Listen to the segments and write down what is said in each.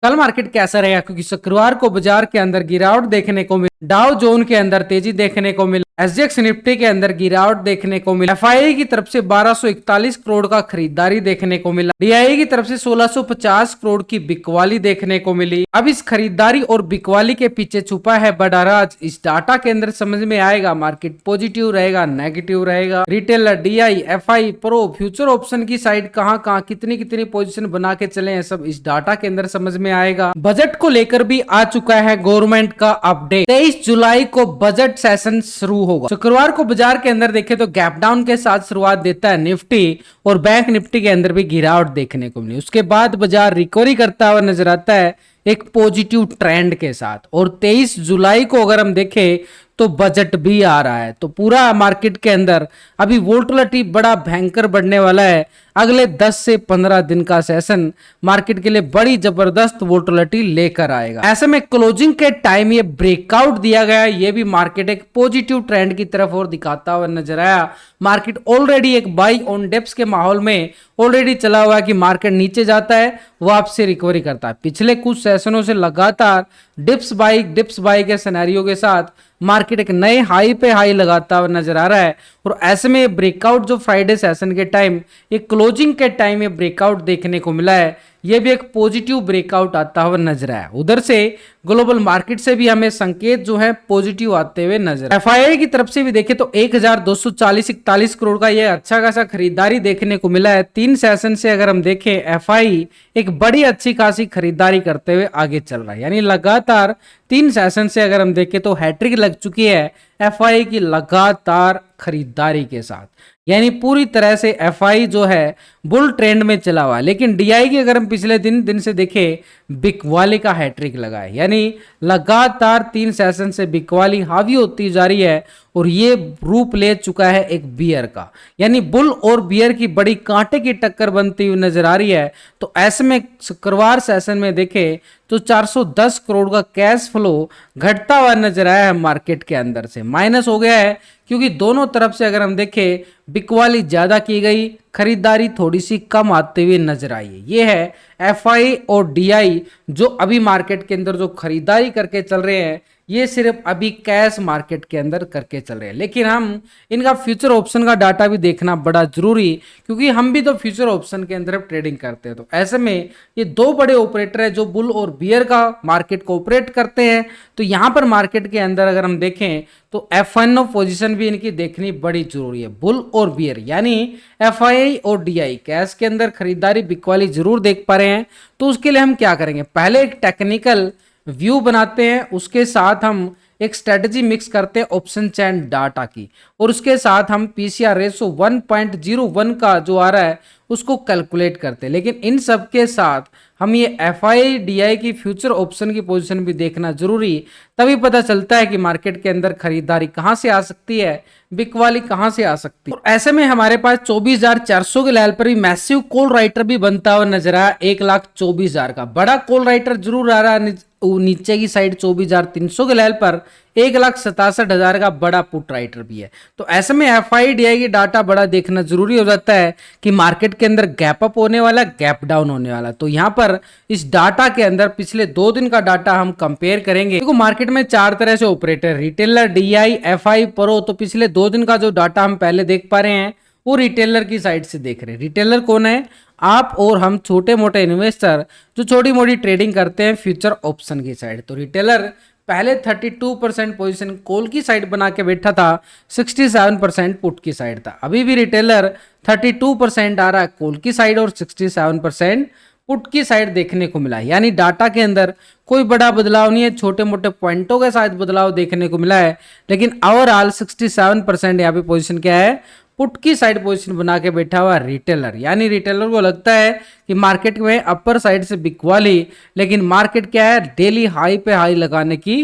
कल मार्केट कैसा रहेगा, क्योंकि शुक्रवार को बाजार के अंदर गिरावट देखने को मिली, डाउ जोन के अंदर तेजी देखने को मिला, एसजीएक्स निफ्टी के अंदर गिरावट देखने को मिला, एफआईआई की तरफ से 1241 करोड़ का खरीदारी देखने को मिला, डीआईआई की तरफ से 1650 करोड़ की बिकवाली देखने को मिली। अब इस खरीदारी और बिकवाली के पीछे छुपा है बड़ा राज, इस डाटा के अंदर समझ में आएगा। मार्केट पॉजिटिव रहेगा, नेगेटिव रहेगा, retailer, DI, FI, pro, future option की साइड कहां कितनी कितनी पोजीशन बना के चले हैं, सब इस डाटा के अंदर समझ में आएगा। बजट को लेकर भी आ चुका है गवर्नमेंट का अपडेट। 23 जुलाई को बजट सेशन शुरू होगा। शुक्रवार को बाजार के अंदर देखें तो गैप डाउन के साथ शुरुआत देता है निफ्टी, और बैंक निफ्टी के अंदर भी गिरावट देखने को मिली। उसके बाद बाजार रिकवरी करता हुआ नजर आता है एक पॉजिटिव ट्रेंड के साथ। और 23 जुलाई को अगर हम देखें तो बजट भी आ रहा है, तो पूरा मार्केट के अंदर अभी वोलेटिलिटी बड़ा भयंकर बढ़ने वाला है। अगले 10 से 15 दिन का सेशन मार्केट के लिए बड़ी जबरदस्त वोलेटिलिटी लेकर आएगा। ऐसे में क्लोजिंग के टाइम ये ब्रेकआउट दिया गया, ये भी मार्केट एक पॉजिटिव ट्रेंड की तरफ और दिखाता हुआ नजर आया। मार्केट ऑलरेडी एक बाई ऑन डिप्स के माहौल में ऑलरेडी चला हुआ है कि मार्केट नीचे जाता है, वापसी रिकवरी करता है। पिछले कुछ सेशनों से लगातार डिप्स बाई के सिनेरियो के साथ मार्केट एक नए हाई पे हाई लगाता हुआ नजर आ रहा है। और ऐसे में ब्रेकआउट जो फ्राइडे सेशन के टाइम, ये क्लोजिंग के टाइम ये ब्रेकआउट देखने को मिला है, ये भी एक पॉजिटिव ब्रेकआउट आता हुआ नजर आया। उधर से ग्लोबल मार्केट से भी हमें संकेत जो है पॉजिटिव आते हुए नजर। एफआईआई की तरफ से भी देखें तो 1240-41 करोड़ का ये अच्छा खासा खरीदारी देखने को मिला है। 3 सेशन से अगर हम देखें एफआई एक बड़ी अच्छी खासी खरीदारी करते हुए आगे चल रहा है, यानी लगातार 3 सेशन से अगर हम देखें तो हैट्रिक लग चुकी है एफआई की लगातार खरीदारी के साथ, यानी पूरी तरह से एफआई जो है बुल ट्रेंड में चला हुआ है। लेकिन डीआई की अगर हम पिछले दिन से देखें, बिकवाली का हैट्रिक लगा है, यानी लगातार 3 सेशन से बिकवाली हावी होती जा रही है और ये रूप ले चुका है एक बियर का, यानी बुल और बियर की बड़ी कांटे की टक्कर बनती हुई नजर आ रही है। तो ऐसे में शुक्रवार सेशन में देखें तो 410 करोड़ का कैश फ्लो घटता हुआ नजर आया है मार्केट के अंदर से, माइनस हो गया है, क्योंकि दोनों तरफ से अगर हम देखें बिकवाली ज्यादा की गई, खरीदारी थोड़ी सी कम आते हुए नजर आई है। ये है एफआई और डीआई जो अभी मार्केट के अंदर जो खरीदारी करके चल रहे हैं, ये सिर्फ अभी कैश मार्केट के अंदर करके चल रहे हैं। लेकिन हम इनका फ्यूचर ऑप्शन का डाटा भी देखना बड़ा जरूरी, क्योंकि हम भी तो फ्यूचर ऑप्शन के अंदर ट्रेडिंग करते हैं। तो ऐसे में ये 2 बड़े ऑपरेटर है जो बुल और बियर का मार्केट को ऑपरेट करते हैं। तो यहाँ पर मार्केट के अंदर अगर हम देखें तो F1 पोजीशन भी इनकी देखनी बड़ी जरूरी है, बुल और बियर, यानी एफआई और डीआई कैश के अंदर खरीदारी बिकवाली जरूर देख पा रहे हैं। तो उसके लिए हम क्या करेंगे, पहले एक टेक्निकल व्यू बनाते हैं, उसके साथ हम एक स्ट्रेटजी मिक्स करते हैं ऑप्शन चैन डाटा की, और उसके साथ हम पीसीआर रेशो 1.01 का जो आ रहा है उसको कैलकुलेट करते हैं। लेकिन इन सब के साथ हम ये एफआई डीआई की फ्यूचर ऑप्शन की पोजीशन भी देखना जरूरी, तभी पता चलता है कि मार्केट के अंदर खरीदारी कहां से आ सकती है, बिकवाली कहां से आ सकती है। और ऐसे में हमारे पास 24,400 के लेवल पर भी मैसिव कॉल राइटर भी बनता हुआ नजर आया। 1,24,000 का बड़ा कॉल राइटर जरूर आ रहा है, नीचे की साइड 24,300 के लेवल पर 1,67,000 का बड़ा पुट राइटर भी है। तो ऐसे में एफआई डीआई की डाटा बड़ा देखना जरूरी हो जाता है कि मार्केट के अंदर गैप अप होने वाला, गैप डाउन होने वाला। तो यहाँ पर इस डाटा के अंदर पिछले 2 दिन का डाटा हम कंपेयर करेंगे। देखो मार्केट में 4 तरह से operator, retailer, DI, FI, pro. तो पिछले 2 दिन का जो डाटा हम पहले देख पा रहे हैं वो रिटेलर की साइड से देख रहे हैं। रिटेलर कौन है, आप और हम छोटे मोटे इन्वेस्टर जो छोटी मोटी ट्रेडिंग करते हैं फ्यूचर ऑप्शन की साइड। तो रिटेलर पहले 32% पोजीशन कॉल की साइड बना के बैठा था, 67% पुट की साइड था। अभी भी रिटेलर 32% आ रहा है कॉल की साइड और 67% पुट की साइड देखने को मिला है, यानी डाटा के अंदर कोई बड़ा बदलाव नहीं है, छोटे मोटे पॉइंटों के साथ बदलाव देखने को मिला है। लेकिन ओवरऑल 67% यहाँ पे पोजीशन क्या है, पुट की साइड पोजीशन बना के बैठा हुआ रिटेलर, यानी रिटेलर को लगता है कि मार्केट में अपर साइड से बिकवाली, लेकिन मार्केट क्या है, डेली हाई पे हाई लगाने की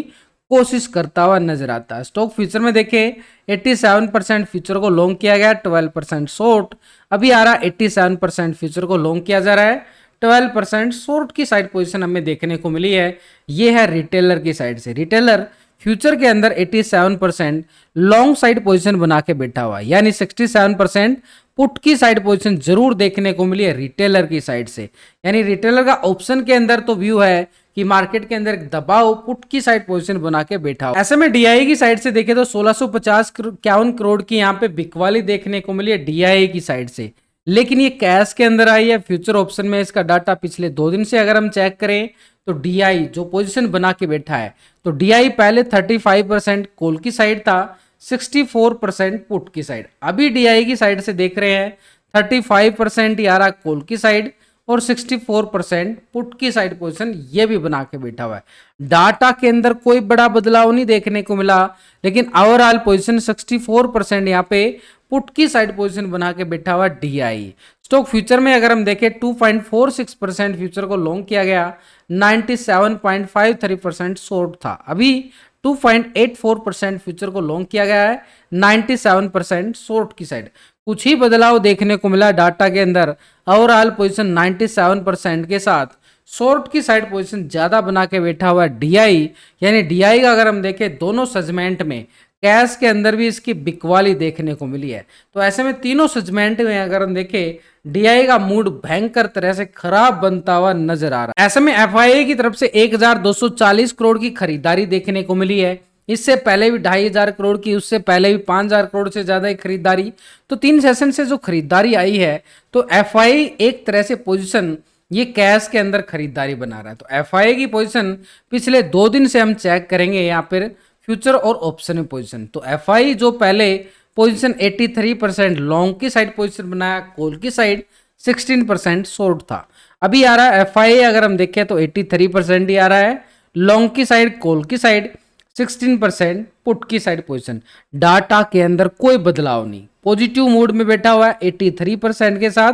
कोशिश करता हुआ नजर आता है। स्टॉक फ्यूचर में देखें 87% फ्यूचर को लॉन्ग किया गया, 12% शॉर्ट। अभी आ रहा 87% फ्यूचर को लॉन्ग किया जा रहा है, 12% शॉर्ट की साइड पोजीशन हमें देखने को मिली है। ये है रिटेलर की साइड से। रिटेलर फ्यूचर के अंदर 87% लॉन्ग साइड पोजीशन बना के बैठा हुआ है, यानी 67% पुट की साइड पोजीशन जरूर देखने को मिली है रिटेलर की साइड से। यानी रिटेलर का ऑप्शन के अंदर तो व्यू है कि मार्केट के अंदर एक दबाव पुट की साइड पोजीशन बना के बैठा हो। ऐसे में डीआई की साइड से देखें तो 1650 करोड़ की यहाँ पे बिकवाली देखने को मिली है डीआई की साइड से, लेकिन ये कैश के अंदर आई है। फ्यूचर ऑप्शन में इसका डाटा पिछले 2 दिन से अगर हम चेक करें तो डीआई जो पोजीशन बना के बैठा है, तो डीआई पहले 35% कॉल की साइड था, 64% पुट की साइड। अभी डीआई की साइड से देख रहे हैं 35% ही आ रहा कॉल की साइड और 64% पुट की साइड पोजीशन ये भी बना के बैठा हुआ है। डाटा के अंदर कोई बड़ा बदलाव नहीं देखने को मिला, लेकिन ओवरऑल पोजीशन 64% यहाँ पे पुट की साइड पोजीशन बना के बैठा हुआ डीआई। स्टॉक फ्यूचर में अगर हम देखें 2.46% फ्यूचर को लॉन्ग किया गया, 97.53% शॉर्ट था। अभी 2.84% फ्यूचर को लॉन्ग किया गया है, 97% शॉर्ट की साइड। कुछ ही बदलाव देखने को मिला डाटा के अंदर। ओवरऑल पोजीशन 97% के साथ शॉर्ट की साइड पोजीशन ज्यादा बना के बैठा हुआ है डीआई। यानी डीआई का अगर हम देखें दोनों सेगमेंट में, कैश के अंदर भी इसकी बिकवाली देखने को मिली है। तो ऐसे में तीनों सेगमेंट में अगर हम देखें डीआई का मूड भयंकर तरह से खराब बनता हुआ नजर आ रहा है। ऐसे में एफआईआई की तरफ से 1240 करोड़ की खरीदारी देखने को मिली है। इससे पहले भी 2500 करोड़ की, उससे पहले भी 5000 करोड़ से ज्यादा की खरीदारी। तो 3 सेशन से जो खरीदारी आई है, तो एफआईआई एक तरह से पोजीशन ये कैश के अंदर खरीदारी बना रहा है। तो एफआईआई की पोजीशन पिछले 2 दिन से हम चेक करेंगे यहाँ पर फ्यूचर और ऑप्शन में पोजीशन। तो एफआईआई जो पहले पोजीशन 83% लॉन्ग की साइड पोजीशन बनाया, कॉल की साइड 16% शॉर्ट था। अभी आ रहा है एफआईआई अगर हम देखें तो 83% ही आ रहा है लॉन्ग की साइड, कॉल की साइड 16% पुट की साइड पोजीशन। डाटा के अंदर कोई बदलाव नहीं, पॉजिटिव मूड में बैठा हुआ है 83% के साथ।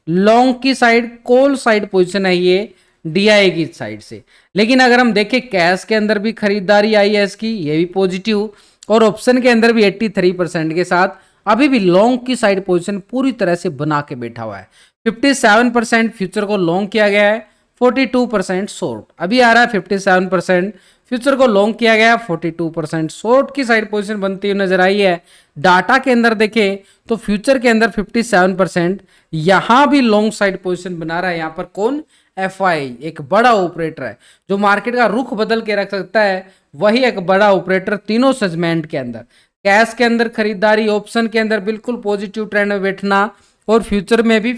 लॉन्ग की साइड, कॉल साइड पोजीशन है ये डीआई की साइड से। लेकिन अगर हम देखें कैश के अंदर भी खरीदारी आई है इसकी, ये भी पॉजिटिव, और ऑप्शन के अंदर भी 83% के साथ अभी भी लॉन्ग की साइड पोजीशन पूरी तरह से बना के बैठा हुआ है। 57% फ्यूचर को लॉन्ग किया गया है, 42% शॉर्ट। अभी आ रहा है 57% फ्यूचर को लॉन्ग किया गया, 42% शॉर्ट की साइड पोजीशन बनती हुई नजर आई है। डाटा के अंदर देखें तो फ्यूचर के अंदर 57% यहां भी लॉन्ग साइड पोजीशन बना रहा है। यहां पर कौन? एफआई, एक बड़ा ऑपरेटर है जो मार्केट का रुख बदल के रख सकता है, वही एक बड़ा ऑपरेटर तीनों सेगमेंट के अंदर, कैश के अंदर खरीदारी, ऑप्शन के अंदर बिल्कुल पॉजिटिव ट्रेंड में बैठना, और फ्यूचर में भी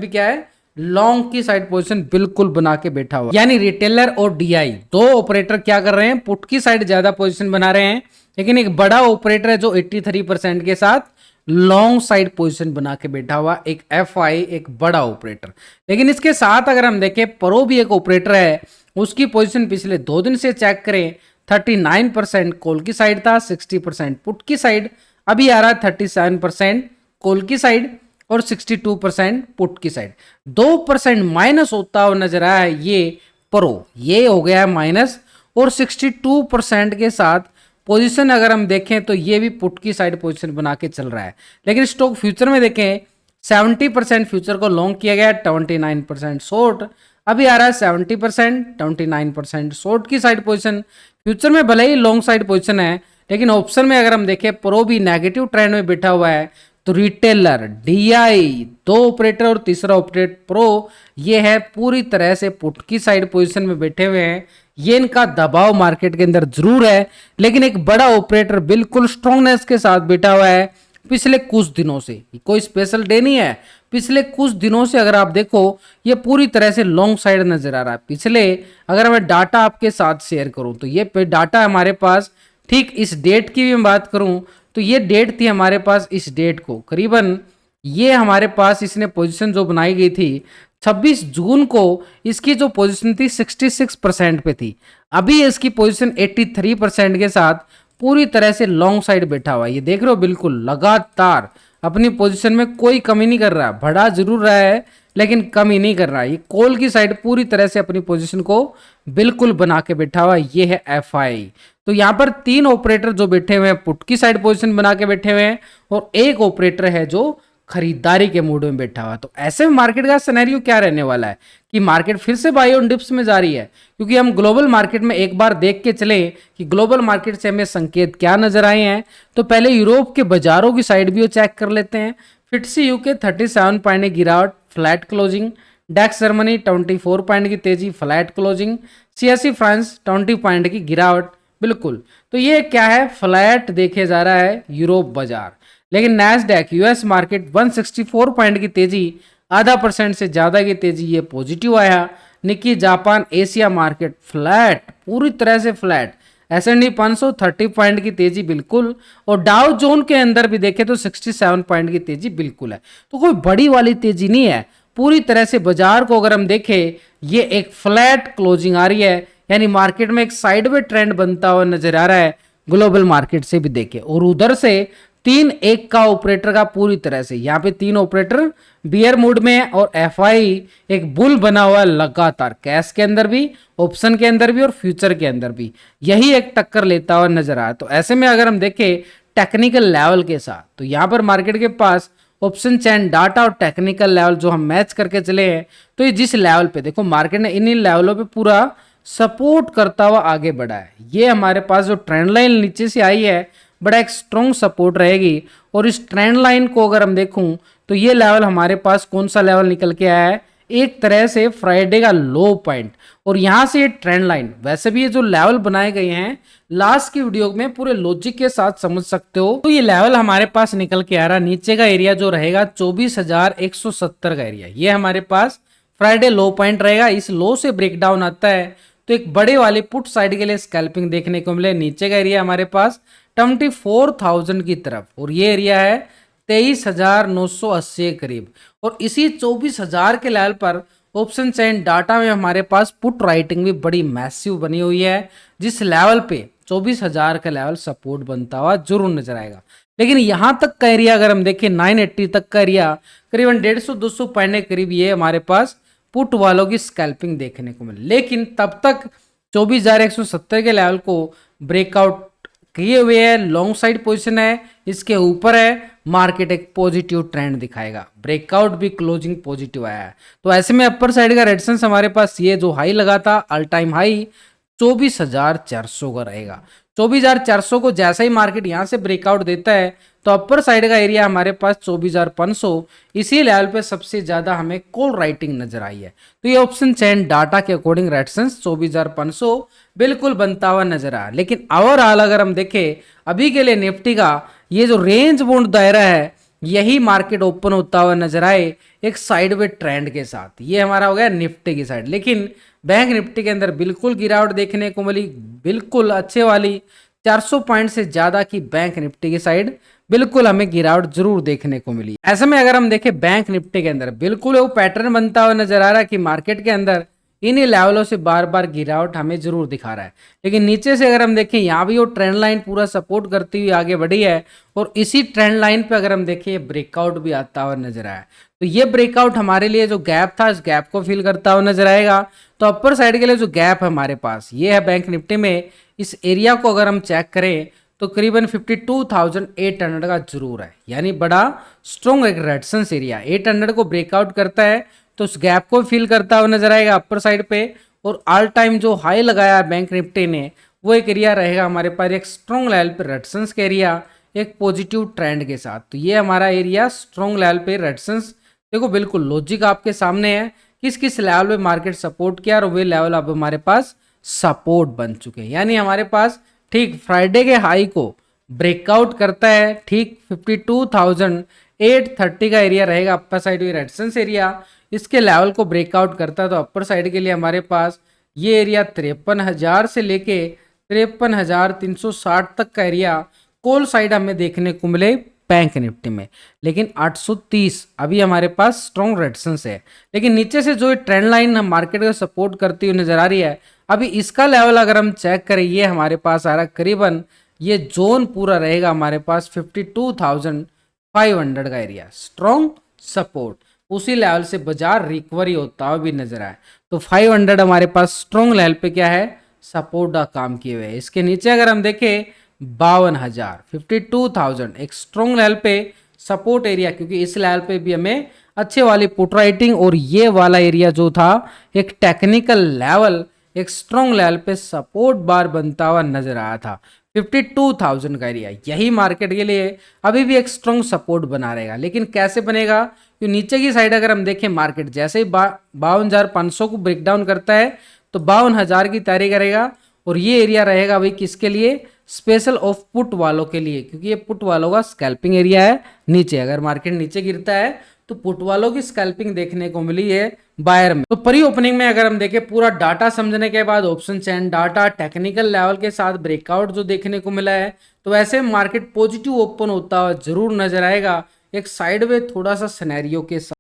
क्या है? लॉन्ग की साइड पोजीशन बिल्कुल बना के बैठा हुआ। यानी रिटेलर और डीआई दो ऑपरेटर क्या कर रहे हैं? पुट की साइड ज्यादा पोजीशन बना रहे हैं, लेकिन एक बड़ा ऑपरेटर है जो 83% के साथ लॉन्ग साइड पोजीशन बना के बैठा हुआ, एक एफआई, एक बड़ा ऑपरेटर। लेकिन इसके साथ अगर हम देखें प्रो भी एक ऑपरेटर है, उसकी पोजीशन पिछले 2 दिन से चेक करें 39% कॉल की साइड था, 60% पुट की साइड। अभी आ रहा है 37% कॉल की साइड और 62% पुट की साइड। 2% माइनस होता हुआ नजर आया है ये प्रो, ये हो गया है माइनस, और 62% के साथ पोजीशन अगर हम देखें तो ये भी पुट की साइड पोजीशन बना के चल रहा है। लेकिन स्टॉक फ्यूचर में देखें 70% फ्यूचर को लॉन्ग किया गया, 29% शॉर्ट। अभी आ रहा है 70%, 29% शॉर्ट की साइड पोजीशन। फ्यूचर में भले ही लॉन्ग साइड पोजीशन है, लेकिन ऑप्शन में अगर हम देखें प्रो भी नेगेटिव ट्रेंड में बैठा हुआ है। तो रिटेलर, डीआई, 2 ऑपरेटर और तीसरा ऑपरेटर प्रो, ये है पूरी तरह से पुट की साइड पोजीशन में बैठे हुए हैं। ये इनका दबाव मार्केट के अंदर जरूर है, लेकिन एक बड़ा ऑपरेटर बिल्कुल स्ट्रांगनेस के साथ बैठा हुआ है पिछले कुछ दिनों से। कोई स्पेशल डे नहीं है, पिछले कुछ दिनों से अगर आप देखो ये पूरी तरह से लॉन्ग साइड नजर आ रहा है। पिछले अगर मैं डाटा आपके साथ शेयर करूं तो ये डाटा हमारे पास, ठीक इस डेट की भी मैं बात करूं तो ये डेट थी हमारे पास, इस डेट को करीबन ये हमारे पास इसने पोजीशन जो बनाई गई थी 26 जून को, इसकी जो पोजीशन थी 66% पे थी। अभी इसकी पोजीशन 83% के साथ पूरी तरह से लॉन्ग साइड बैठा हुआ है। ये देख रहे हो, बिल्कुल लगातार अपनी पोजीशन में कोई कमी नहीं कर रहा, बढ़ा जरूर रहा है लेकिन कमी नहीं कर रहा है। ये कॉल की साइड पूरी तरह से अपनी पोजीशन को बिल्कुल बना के बैठा हुआ, ये है एफआई। तो यहाँ पर 3 ऑपरेटर जो बैठे हुए हैं पुट की साइड पोजीशन बना के बैठे हुए हैं, और एक ऑपरेटर है जो खरीदारी के मूड में बैठा हुआ। तो ऐसे में मार्केट का सिनेरियो क्या रहने वाला है कि मार्केट फिर से बाय ऑन डिप्स में जा रही है, क्योंकि हम ग्लोबल मार्केट में एक बार देख के चले कि ग्लोबल मार्केट से हमें संकेत क्या नजर आए हैं। तो पहले यूरोप के बाजारों की साइड भी चेक कर लेते हैं, फिट्सी यूके 37 पॉइंट की गिरावट, फ्लैट क्लोजिंग। डेक्स जर्मनी 24 पॉइंट की तेजी, flat closing. CSE France 20 point की गिरावट। बिल्कुल, तो ये क्या है, फ्लैट देखे जा रहा है यूरोप बाजार। लेकिन नैस्डैक यूएस मार्केट 164 पॉइंट की तेजी, ½ % से ज्यादा की तेजी, ये पॉजिटिव आया। Nikki Japan Asia market flat, पूरी तरह से फ्लैट। S&P 500 30 पॉइंट की तेजी बिल्कुल, और डाउ जोन के अंदर भी देखें तो 67 पॉइंट की तेजी बिल्कुल है। तो कोई बड़ी वाली तेजी नहीं है, पूरी तरह से बाजार को अगर हम देखें, ये एक फ्लैट क्लोजिंग आ रही है, यानी मार्केट में एक साइडवे ट्रेंड बनता हुआ नजर आ रहा है। ग्लोबल मार्केट से भी देखें, और उधर से 3-1 का ऑपरेटर का पूरी तरह से, यहाँ पे 3 ऑपरेटर बियर मूड में है, और एफआई एक बुल बना हुआ है लगातार, कैश के अंदर भी, ऑप्शन के अंदर भी और फ्यूचर के अंदर भी, यही एक टक्कर लेता हुआ नजर आया। तो ऐसे में अगर हम देखें टेक्निकल लेवल के साथ, तो यहाँ पर मार्केट के पास ऑप्शन चैन डाटा और टेक्निकल लेवल जो हम मैच करके चले हैं, तो ये जिस लेवल पे देखो मार्केट ने इन लेवलों पे पूरा सपोर्ट करता हुआ आगे बढ़ा है। ये हमारे पास जो ट्रेंड लाइन नीचे से आई है, बड़ा एक स्ट्रॉन्ग सपोर्ट रहेगी। और इस ट्रेंड लाइन को अगर हम देखूं, तो ये लेवल हमारे पास कौन सा लेवल निकल के आया है, एक तरह से फ्राइडे का लो पॉइंट। और यहां से ये ट्रेंड लाइन, वैसे भी ये जो लेवल बनाए गए हैं लास्ट की वीडियो में पूरे लॉजिक के साथ समझ सकते हो, तो ये लेवल हमारे पास निकल के आ रहा, नीचे का एरिया जो रहेगा 24,170 का एरिया, ये हमारे पास फ्राइडे लो पॉइंट रहेगा। इस लो से ब्रेकडाउन आता है तो एक बड़े वाले पुट साइड के लिए स्कैल्पिंग देखने को मिले। नीचे का एरिया हमारे पास 24,000 की तरफ, और ये एरिया है 23,980 के करीब। और इसी 24,000 के लेवल पर ऑप्शन चेन डाटा में हमारे पास पुट राइटिंग भी बड़ी मैसिव बनी हुई है, जिस लेवल पे 24,000 का लेवल सपोर्ट बनता हुआ जरूर नजर आएगा। लेकिन यहां तक का एरिया अगर हम देखें 980 तक का एरिया, करीबन 150-200 पॉइंट के करीब, ये हमारे पास पुट वालों की स्कैल्पिंग देखने को मिले। लेकिन तब तक 24,170 के लेवल को ब्रेकआउट किए हुए है, लॉन्ग साइड पोजीशन है, इसके ऊपर है, मार्केट एक पॉजिटिव ट्रेंड दिखाएगा, ब्रेकआउट भी क्लोजिंग पॉजिटिव आया है। तो ऐसे में अपर साइड का रेजिस्टेंस हमारे पास ये जो हाई लगा था ऑल टाइम हाई 24,400 का रहेगा। 24,400 को जैसा ही मार्केट यहां से ब्रेकआउट देता है, तो अपर साइड का एरिया हमारे पास 24,500, इसी लेवल पे सबसे ज्यादा हमें कॉल राइटिंग नजर आई है। तो ये ऑप्शन चैन डाटा के अकॉर्डिंग रेजिस्टेंस 24,500 बिल्कुल बनता हुआ नजर आया। लेकिन ओवरऑल अगर हम देखें अभी के लिए निफ्टी का ये जो रेंज बाउंड दायरा है, यही मार्केट ओपन होता हुआ नजर आए एक साइडवे ट्रेंड के साथ। ये हमारा हो गया निफ्टी की साइड। लेकिन बैंक निफ्टी के अंदर बिल्कुल गिरावट देखने को मिली, बिल्कुल अच्छे वाली 400 पॉइंट से ज्यादा की बैंक निफ्टी की साइड बिल्कुल हमें गिरावट जरूर देखने को मिली। ऐसे में अगर हम देखें बैंक निफ्टी के अंदर बिल्कुल वो पैटर्न बनता हुआ नजर आ रहा है कि मार्केट के अंदर इन्हीं लेवलों से बार बार गिरावट हमें जरूर दिखा रहा है। लेकिन नीचे से अगर हम देखें, यहाँ भी वो ट्रेंड लाइन पूरा सपोर्ट करती हुई आगे बढ़ी है, और इसी ट्रेंड लाइन पे अगर हम देखें ब्रेकआउट भी आता हुआ नजर आया। तो ये ब्रेकआउट हमारे लिए जो गैप था, इस गैप को फिल करता हुआ नजर आएगा। तो अपर साइड के लिए जो गैप है हमारे पास, ये है बैंक निफ्टी में। इस एरिया को अगर हम चेक करें तो करीबन 52,800 का जरूर है, यानी बड़ा स्ट्रॉन्ग एक रेजिस्टेंस एरिया। 800 को ब्रेकआउट करता है तो उस गैप को फिल करता हुआ नजर आएगा अपर साइड पे। और ऑल टाइम जो हाई लगाया बैंक निफ्टी ने, वो एक एरिया रहेगा हमारे पास एक स्ट्रॉन्ग लेवल पे रेजिस्टेंस का एरिया, एक पॉजिटिव ट्रेंड के साथ। तो ये हमारा एरिया स्ट्रॉन्ग लेवल पे रेजिस्टेंस, देखो बिल्कुल लॉजिक आपके सामने है, किस किस लेवल पे मार्केट सपोर्ट किया और वे लेवल अब हमारे पास सपोर्ट बन चुके हैं। यानी हमारे पास ठीक फ्राइडे के हाई को ब्रेकआउट करता है, ठीक 52,830 का एरिया रहेगा अपर साइड में रेजिस्टेंस एरिया। इसके लेवल को ब्रेकआउट करता है तो अपर साइड के लिए हमारे पास ये एरिया 53,000 से लेके 53,360 तक का एरिया कॉल साइड हमें देखने को मिले बैंक निफ्टी में। लेकिन 830 अभी हमारे पास स्ट्रॉन्ग रेजिस्टेंस है। लेकिन नीचे से जो ट्रेंड लाइन हम मार्केट को सपोर्ट करती हुई नजर आ रही है, अभी इसका लेवल अगर हम चेक करें, ये हमारे पास आ रहा है करीबन, ये जोन पूरा रहेगा हमारे पास 52,500 का एरिया, स्ट्रॉन्ग सपोर्ट। उसी लेवल से बाजार रिकवरी होता हुआ भी नजर आए। तो 500 हमारे पास स्ट्रॉन्ग लेवल पे क्या है, सपोर्ट का काम किए हुए है। इसके नीचे अगर हम देखें 52,000, 52,000 एक स्ट्रॉन्ग लेवल पे सपोर्ट एरिया, क्योंकि इस लेवल पे भी हमें अच्छे वाली पुट राइटिंग, और ये वाला एरिया जो था एक टेक्निकल लेवल, एक स्ट्रॉन्ग लेवल पे सपोर्ट बार बनता हुआ नजर आया था 52,000 का एरिया, यही मार्केट के लिए अभी भी एक स्ट्रॉन्ग सपोर्ट बना रहेगा। लेकिन कैसे बनेगा, जो नीचे की साइड अगर हम देखें मार्केट जैसे ही 52,500 को ब्रेक डाउन करता है तो 52,000 की तैयारी करेगा, और ये एरिया रहेगा भाई किसके लिए, स्पेशल ऑफ पुट वालों के लिए, क्योंकि ये पुट वालों का स्कैल्पिंग एरिया है। नीचे अगर मार्केट नीचे गिरता है तो पुट वालों की स्कैल्पिंग देखने को मिली है बायर में। तो प्री ओपनिंग में अगर हम देखें पूरा डाटा समझने के बाद, ऑप्शन चैन डाटा टेक्निकल लेवल के साथ ब्रेकआउट जो देखने को मिला है, तो वैसे मार्केट पॉजिटिव ओपन होता हुआ जरूर नजर आएगा एक साइडवे थोड़ा सा सिनेरियो के साथ।